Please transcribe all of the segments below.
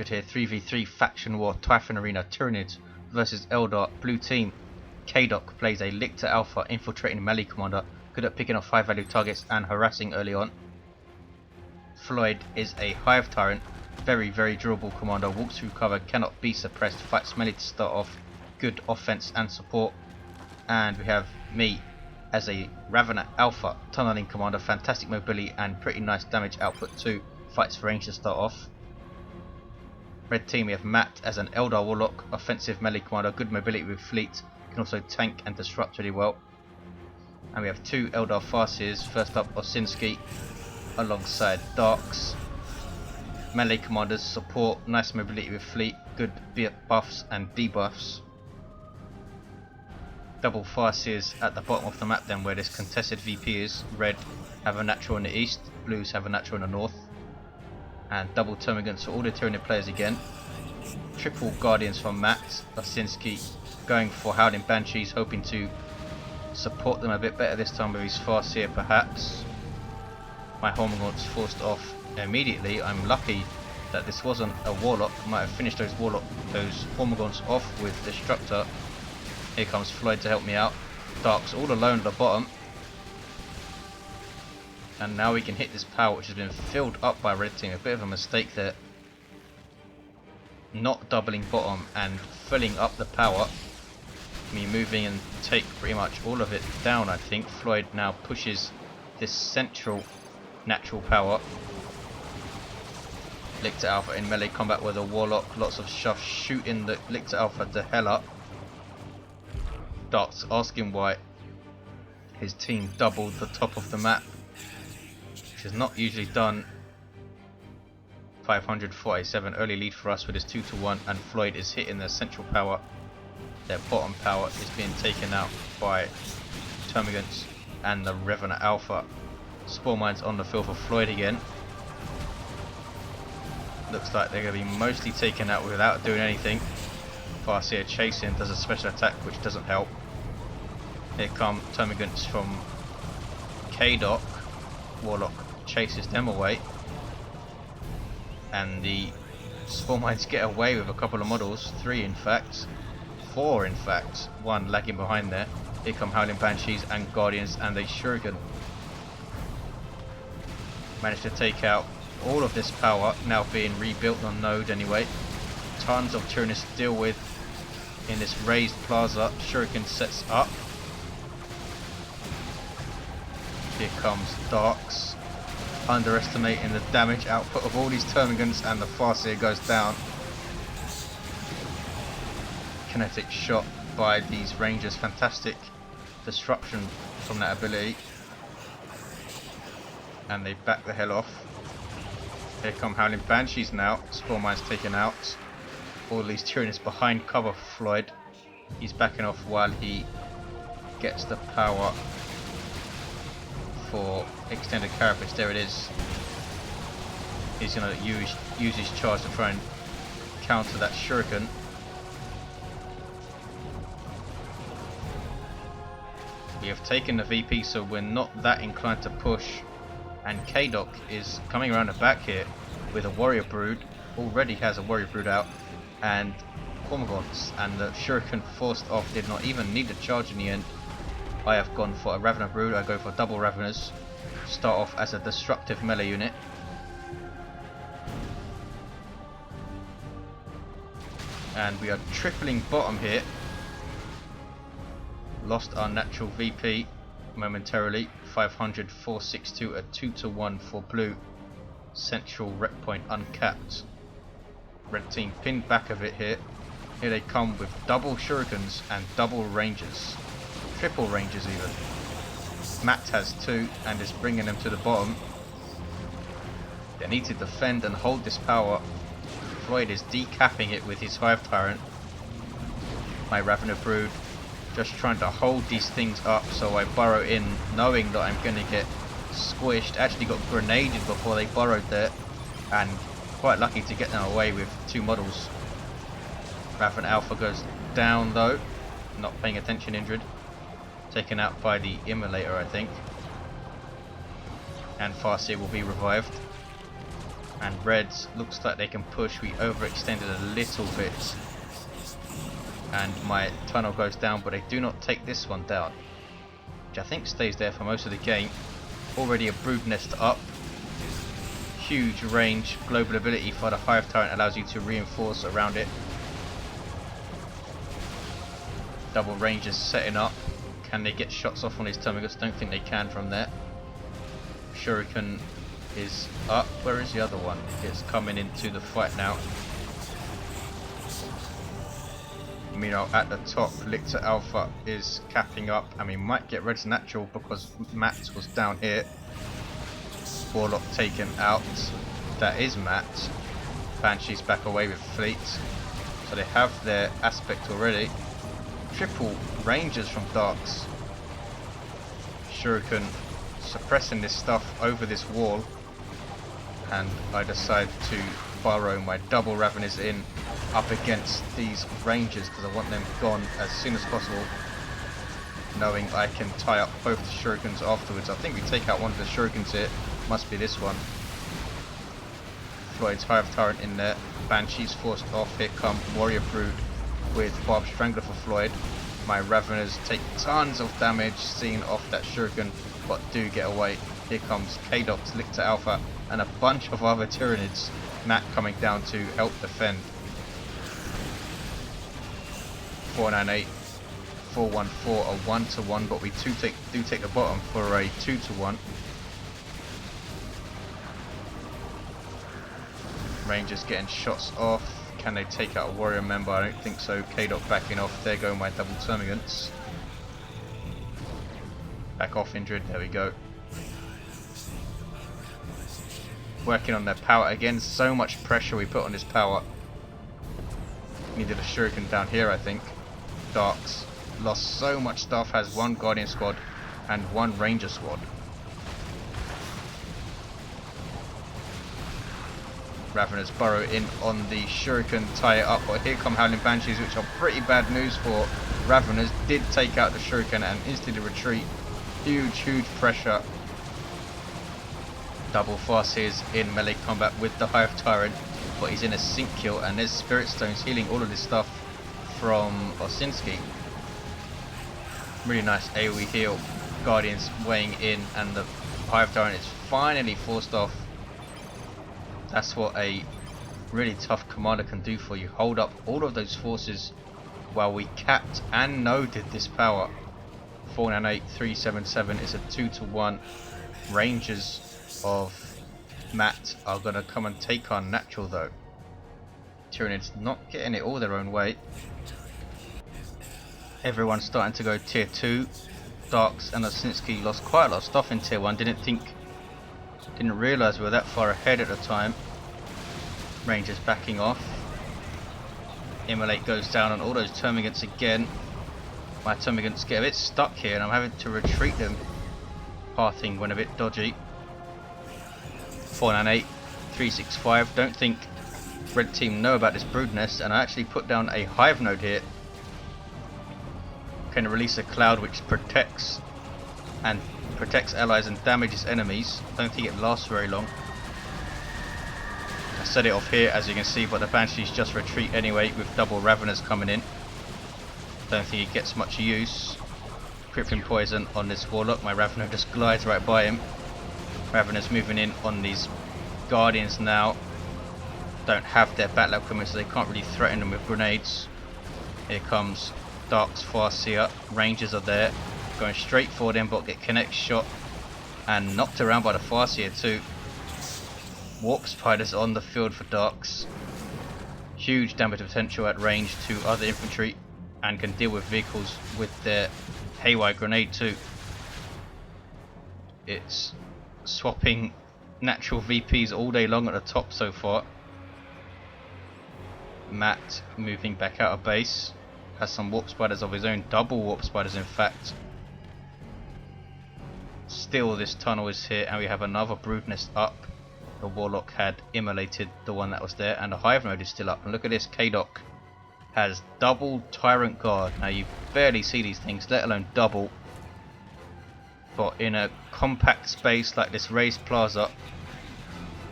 here, 3v3 faction war, Typhon Arena, Tyranids versus Eldar. Blue team, kaidok plays a Lictor Alpha, infiltrating melee commander, good at picking off high value targets and harassing early on. Floid is a Hive Tyrant, very durable commander, walks through cover, cannot be suppressed, fights melee to start off, good offense and support. And we have me as a Ravener Alpha, tunneling commander, fantastic mobility and pretty nice damage output too, fights for range to start off. Red team, we have Matt as an Eldar Warlock, offensive melee commander, good mobility with fleet, can also tank and disrupt really well. And we have two Eldar Farseers, first up Osinski alongside Darks. Melee commanders, support, nice mobility with fleet, good buffs and debuffs. Double Farseers at the bottom of the map then, where this contested VP is. Red have a natural in the east, blues have a natural in the north. And double Termagants for all the Tyranid players again. Triple Guardians from Matt. Osinski going for Howling Banshees, hoping to support them a bit better this time with his Farseer perhaps. My Hormagaunts forced off immediately. I'm lucky that this wasn't a Warlock. I might have finished those Hormagaunts off with Destructor. Here comes Floid to help me out. Dark's all alone at the bottom. And now we can hit this power, which has been filled up by red team. A bit of a mistake there. Not doubling bottom and filling up the power. Me moving and take pretty much all of it down, I think. Floid now pushes this central natural power. Lictor Alpha in melee combat with a Warlock. Lots of shove shooting the Lictor Alpha to hell up. Dark's asking why his team doubled the top of the map, which is not usually done. 547 early lead for us with his 2-1, and Floid is hitting their central power. Their bottom power is being taken out by Termagants and the Ravener Alpha. Spore Mines on the field for Floid again. Looks like they're going to be mostly taken out without doing anything. Farseer chasing, does a special attack which doesn't help. Here come Termagants from kaidok. Warlock chases them away. And the Spore Mines get away with a couple of models. 3 in fact. 4 in fact. 1 lagging behind there. Here come Howling Banshees and Guardians and a Shuriken. Managed to take out all of this power, now being rebuilt on node anyway. Tons of Tyranids to deal with in this raised plaza. Shuriken sets up. Here comes Darks, underestimating the damage output of all these Termagants, and the Farseer goes down. Kinetic shot by these Rangers, fantastic disruption from that ability. And they back the hell off. Here come Howling Banshees now. Spore Mines taken out. All these Tyranids behind cover for Floid. He's backing off while he gets the power for extended carapace. There it is. He's going to use his charge to try and counter that Shuriken. We have taken the VP, so we're not that inclined to push. And kaidok is coming around the back here with a Warrior Brood. Already has a Warrior Brood out. And Hormagaunts, and the Shuriken forced off, did not even need a charge in the end. I have gone for a Ravener Brood. I go for double Raveners. Start off as a destructive melee unit. And we are tripling bottom here. Lost our natural VP momentarily. 500, 462, a 2-1 for blue. Central rep point uncapped. Red team pinned back of it here. Here they come with double Shurikens and double Rangers. Triple Rangers even. Matt has 2 and is bringing them to the bottom. They need to defend and hold this power. Floid is decapping it with his Hive Tyrant. My Ravener Brood just trying to hold these things up, so I burrow in knowing that I'm going to get squished. Actually got grenaded before they burrowed there, and quite lucky to get them away with 2 models. Ravener Alpha goes down though, not paying attention. Indrid taken out by the Immolator, I think, and Farseer will be revived. And Reds, looks like they can push. We overextended a little bit. And my tunnel goes down, but they do not take this one down, which I think stays there for most of the game. Already a brood nest up. Huge range, global ability for the Hive Tyrant allows you to reinforce around it. Double Rangers setting up. Can they get shots off on his Terminus? Don't think they can from there. Shuriken is up. Where is the other one? It's coming into the fight now. Meanwhile, at the top, Lictor Alpha is capping up, and we might get Red's natural because Matt was down here. Warlock taken out. That is Matt. Banshee's back away with fleet. So they have their aspect already. Triple Rangers from Darks. Shuriken suppressing this stuff over this wall. And I decide to burrow my double Raveners in up against these Rangers because I want them gone as soon as possible, knowing I can tie up both the Shurikens afterwards. I think we take out one of the Shurikens here. Must be this one. Floyd's Hive Tyrant in there. Banshee's forced off. Here come Warrior Brood with Barb Strangler for Floyd. My Raveners take tons of damage seeing off that Shuriken, but do get away. Here comes kaidok's Lictor Alpha and a bunch of other Tyranids. Matt coming down to help defend. 498, 414, a 1-to-1, but we do take the bottom for a 2-to-1. Rangers getting shots off. Can they take out a warrior member? I don't think so. kaidok backing off. There go my double termagants. Back off, Indrid. There we go. Working on their power again. So much pressure we put on this power. Needed a Shuriken down here, I think. Darks lost so much stuff. Has one Guardian squad and one Ranger squad. Raveners burrow in on the Shuriken, tie it up, but here come Howling Banshees, which are pretty bad news for Raveners. Did take out the Shuriken and instantly retreat. Huge pressure. Double Farseers in melee combat with the Hive Tyrant, but he's in a sync kill, and there's Spirit Stones healing all of this stuff from Osinski. Really nice AoE heal. Guardians weighing in, and the Hive Tyrant is finally forced off. That's what a really tough commander can do for you. Hold up all of those forces while we capped and noded this power. 498, 377 is a 2-to-1. Rangers of Matt are going to come and take our natural though. Tyranids not getting it all their own way. Everyone's starting to go tier 2. Darks and Osinski lost quite a lot of stuff in tier 1. Didn't realise we were that far ahead at the time. Rangers backing off. Immolate goes down on all those termagants again. My termagants get a bit stuck here and I'm having to retreat them. Pathing went a bit dodgy. 498, 365. Don't think red team know about this brood nest, and I actually put down a hive node here. Can release a cloud which protects allies and damages enemies. Don't think it lasts very long. I set it off here as you can see, but the Banshees just retreat anyway with double Raveners coming in. Don't think it gets much use. Crippling poison on this Warlock. My Ravener just glides right by him. Raveners moving in on these Guardians now. Don't have their battle equipment, so they can't really threaten them with grenades. Here comes Dark's Farseer. Rangers are there. Going straight for them, but get connect shot and knocked around by the Farseer too. Warp Spiders on the field for Darks. Huge damage potential at range to other infantry and can deal with vehicles with their haywire grenade too. It's swapping natural VPs all day long at the top so far. Matt moving back out of base. Has some Warp Spiders of his own, double Warp Spiders in fact. Still this tunnel is here and we have another brood nest up. The Warlock had immolated the one that was there and the Hive node is still up. And look at this, kaidok has double Tyrant Guard. Now you barely see these things, let alone double. But in a compact space like this raised plaza,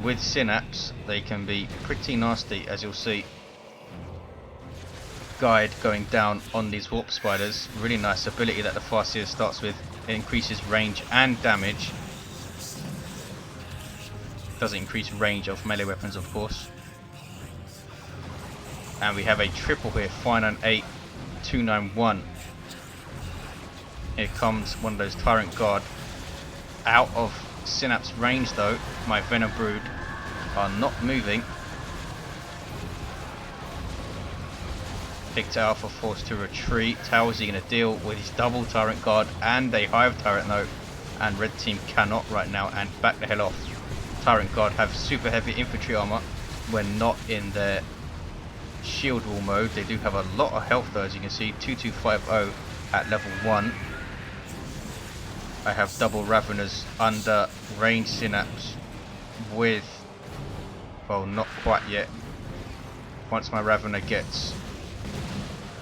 with Synapse, they can be pretty nasty, as you'll see. Guide going down on these warp spiders. Really nice ability that the Farseer starts with. It increases range and damage. Doesn't increase range of melee weapons, of course. And we have a triple here, 598, 291. Here comes one of those Tyrant Guard. Out of Synapse range though, my Venom Brood are not moving. Lictor Alpha forced to retreat. How is he going to deal with his double Tyrant Guard and a Hive Turret though? And red team cannot right now, and back the hell off. Tyrant Guard have super heavy infantry armor when not in their shield wall mode. They do have a lot of health though, as you can see, 2250 at level 1. I have double Raveners under range Synapse with, well, not quite yet. Once my Ravener gets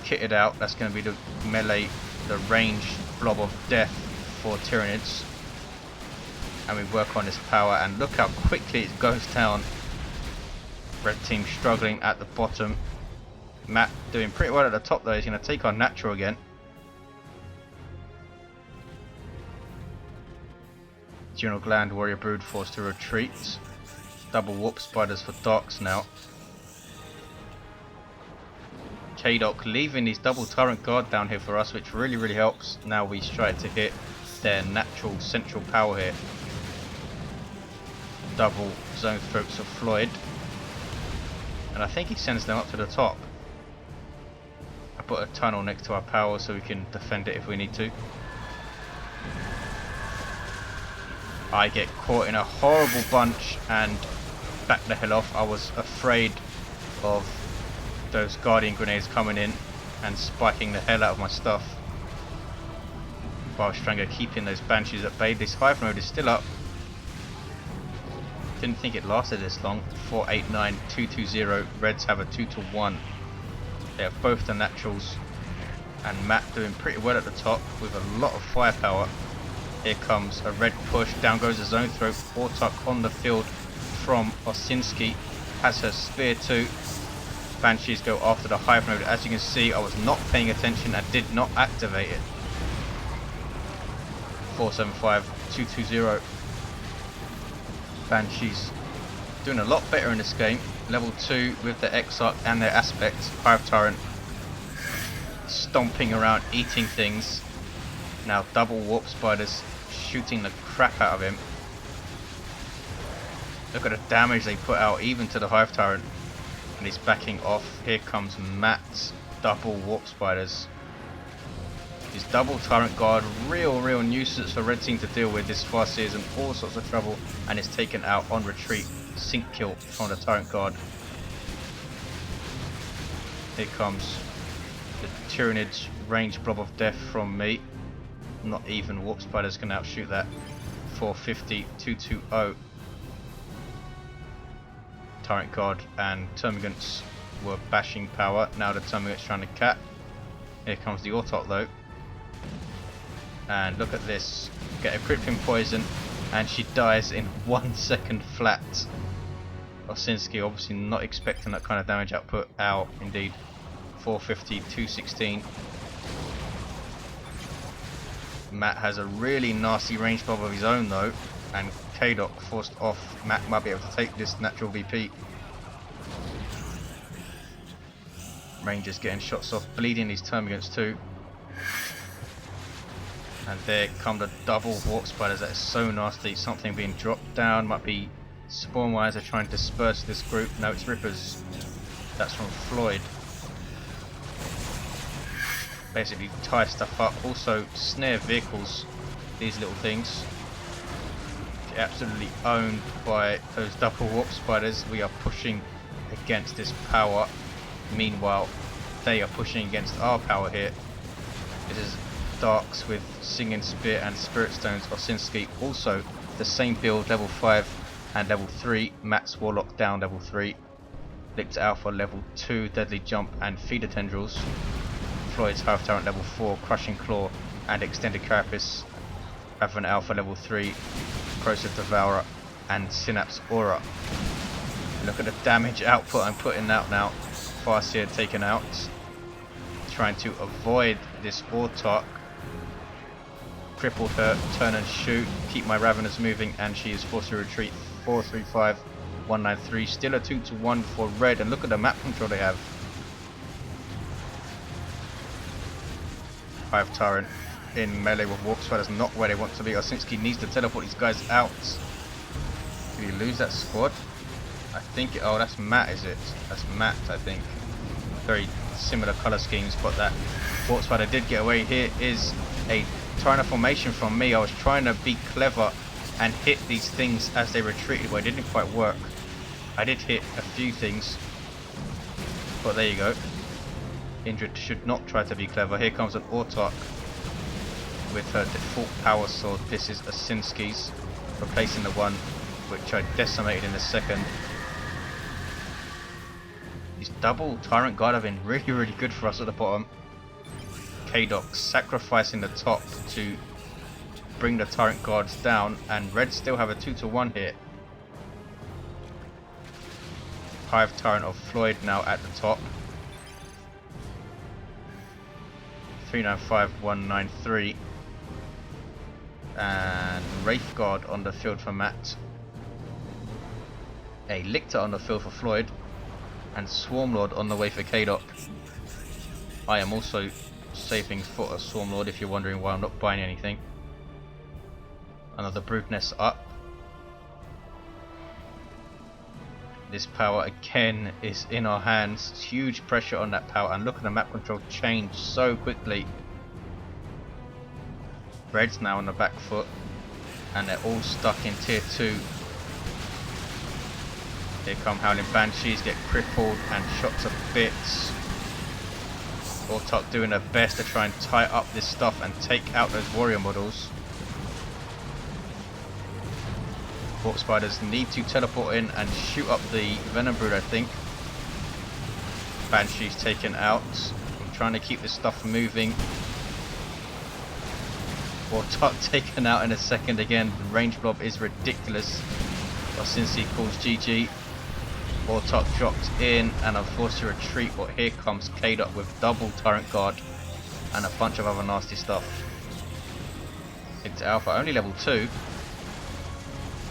kitted out, that's going to be the melee, the range blob of death for Tyranids. And we work on this power, and look how quickly it goes down. Red team struggling at the bottom. Matt doing pretty well at the top though. He's going to take our natural again. General Gland Warrior Brood forced to retreat. Double warp spiders for Darks now. Kaidok leaving his double Tyrant Guard down here for us, which really helps. Now we try to hit their natural central power here. Double Zone Throats of Floid. And I think he sends them up to the top. I put a tunnel next to our power so we can defend it if we need to. I get caught in a horrible bunch and back the hell off. I was afraid of those Guardian Grenades coming in and spiking the hell out of my stuff. But I was trying to keep those Banshees at bay. This Hive node is still up. Didn't think it lasted this long. 489, 220. Reds have a 2-1. They have both the naturals. And Matt doing pretty well at the top with a lot of firepower. Here comes a red push. Down goes the Zone Throat. Wartuck on the field from Osinski. Has her spear too. Banshees go after the Hive node. As you can see, I was not paying attention and did not activate it. 475, 220. Banshees doing a lot better in this game. Level 2 with the Exarch and their aspects. Hive Tyrant stomping around, eating things. Now double warp spiders shooting the crap out of him. Look at the damage they put out even to the Hive Tyrant. And he's backing off. Here comes Matt's double warp spiders. His double Tyrant Guard, real nuisance for red team to deal with. This Farseer is in all sorts of trouble and is taken out on retreat. Sync kill from the Tyrant Guard. Here comes the Tyranids range blob of death from me. Not even warp spiders can outshoot that. 450, 220. Tyrant Guard and Termagants were bashing power. Now the Termagants trying to cat. Here comes the Warlock though. And look at this. Get a crippling poison and she dies in 1 second flat. Osinski obviously not expecting that kind of damage output. Ow, indeed. 450, 216. Matt has a really nasty range blob of his own though, and kaidok forced off. Matt might be able to take this natural VP. Rangers getting shots off, bleeding these Termagants too. And there come the double warp spiders. That is so nasty. Something being dropped down. Might be spawn-wise. They're trying to disperse this group. No, it's Rippers. That's from Floid. Basically tie stuff up. Also snare vehicles. These little things. Get absolutely owned by those double warp spiders. We are pushing against this power. Meanwhile, they are pushing against our power here. This is Darks with Singing Spear and Spirit Stones. Osinski also the same build, level 5 and level 3. Matt's Warlock down level 3. Lictor Alpha level 2, Deadly Jump and Feeder Tendrils. Floyd's Hive Tyrant level 4, Crushing Claw and Extended Carapace. Tyranids Alpha level 3, Corrosive Devourer and Synapse Aura. Look at the damage output I'm putting out now. Farseer taken out. Trying to avoid this Autarch. Crippled her, turn and shoot, keep my Ravenous moving, and she is forced to retreat. 435, 193, still a 2-1 for red, and look at the map control they have. Hive Tyrant in melee with Warp Spiders, not where they want to be. Osinski needs to teleport these guys out. Did he lose that squad? I think, oh, that's Matt, is it? That's Matt, I think. Very similar colour schemes, but that Warp Spider did get away. Here is a Tyrant formation from me. I was trying to be clever and hit these things as they retreated, but it didn't quite work. I did hit a few things, but there you go. Indrid should not try to be clever. Here comes an Autarch with her default power sword. This is Osinski's, replacing the one which I decimated in the second. These double Tyrant Guard have been really good for us at the bottom. Kaidok sacrificing the top to bring the Tyrant Guards down, and red still have a 2-1 here. Hive Tyrant of Floid now at the top. 395, 193. And Wraith Guard on the field for Matt. A Lictor on the field for Floid. And Swarmlord on the way for kaidok. I am also saving for a Swarmlord if you're wondering why I'm not buying anything. Another Brood Nest up. This power again is in our hands. Huge pressure on that power, and look at the map control change so quickly. Red's now on the back foot, and they're all stuck in tier 2. Here come Howling Banshees, get crippled and shot to bits. Autarch doing their best to try and tie up this stuff and take out those warrior models. Warp Spiders need to teleport in and shoot up the Venom Brood, I think. Banshees taken out. I'm trying to keep this stuff moving. Autarch taken out in a second again. The range blob is ridiculous. Osinski calls GG. Autarch dropped in and I'm forced to retreat, but here comes kaidok with double Tyrant Guard and a bunch of other nasty stuff. Lictor Alpha, only level 2.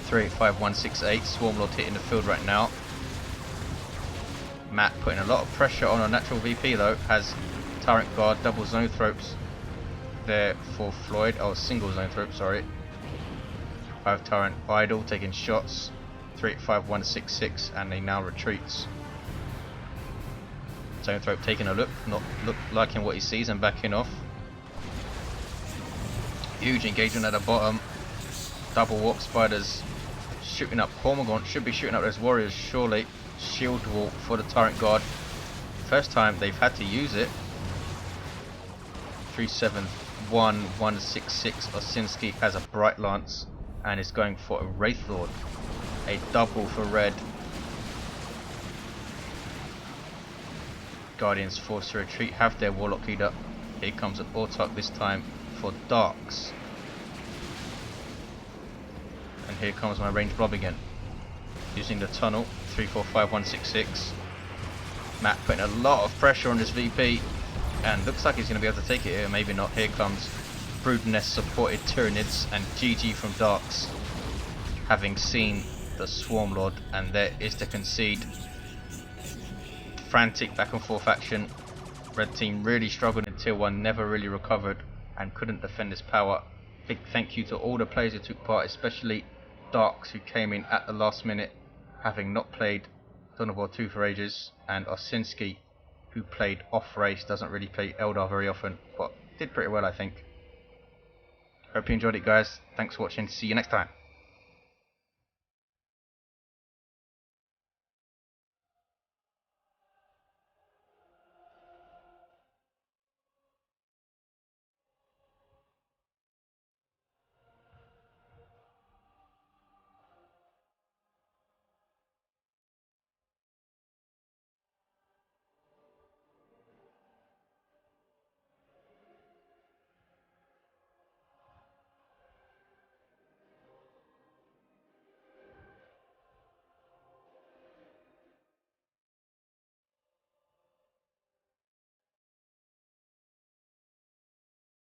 385168, Swarmlord hitting the field right now. Matt putting a lot of pressure on a natural VP though, has Tyrant Guard, double Zoanthropes there for Floid, oh single Zoanthrope, sorry. 5 Tyrant idle, taking shots. 385166, and he now retreats. Zoanthrope taking a look, not liking what he sees and backing off. Huge engagement at the bottom. Double Warp Spiders shooting up Cormorgaunt, should be shooting up those warriors surely. Shield wall for the Tyrant Guard. First time they've had to use it. 371166, Osinski has a Bright Lance and is going for a Wraith Lord. A double for red. Guardians forced to retreat, have their Warlock keyed up. Here comes an Autarch this time for Darks. And here comes my range blob again. Using the tunnel, 345166. Matt putting a lot of pressure on this VP. And looks like he's going to be able to take it here, maybe not. Here comes Brood Nest supported Tyranids and GG from Darks. Having seen the Swarmlord, and there is the concede. Frantic back and forth action. Red team really struggled in tier 1, never really recovered and couldn't defend this power. Big thank you to all the players who took part, especially Darks, who came in at the last minute having not played DoW2 for ages, and Osinski, who played off race, doesn't really play Eldar very often, but did pretty well I think. Hope you enjoyed it guys, thanks for watching, see you next time.